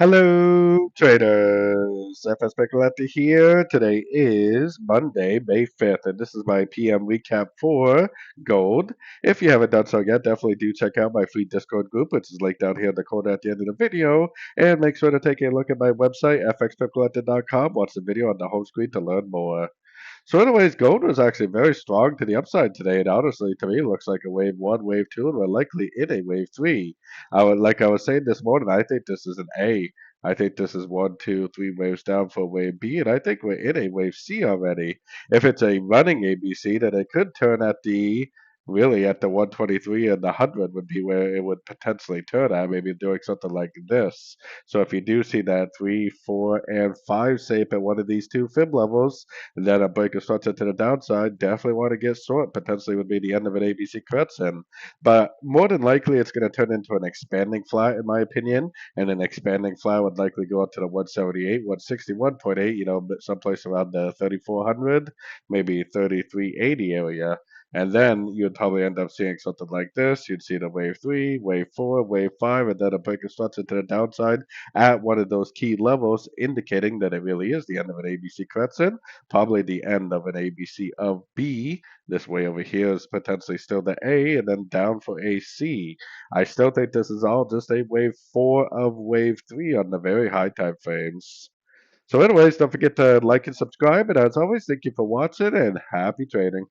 Hello, traders. FX Pip Collector here. Today is Monday, May 5th, and this is my PM recap for gold. If you haven't done so yet, definitely do check out my free Discord group, which is linked down here in the corner at the end of the video. And make sure to take a look at my website, fxpipcollector.com. Watch the video on the home screen to learn more. So, anyways, gold was actually very strong to the upside today, and honestly, to me, it looks like a wave one, wave two, and we're likely in a wave three. Like I was saying this morning, I think this is an A. I think this is one, two, three waves down for wave B, and I think we're in a wave C already. If it's a running ABC, then it could turn at the really at the 123 and the 100 would be where it would potentially turn at, maybe doing something like this. So if you do see that 3, 4, and 5 shape at one of these two fib levels, and then a break of structure to the downside, definitely want to get short. Potentially would be the end of an ABC correction. But more than likely, it's going to turn into an expanding flat, in my opinion. And an expanding flat would likely go up to the 178, 161.8, someplace around the 3400, maybe 3380 area. And then you'd probably end up seeing something like this. You'd see the wave three, wave four, wave five, and then a break of structure to the downside at one of those key levels, indicating that it really is the end of an ABC correction, probably the end of an ABC of B. This way over here is potentially still the A, and then down for AC. I still think this is all just a wave four of wave three on the very high time frames. So anyways, don't forget to like and subscribe, and as always, thank you for watching and happy trading.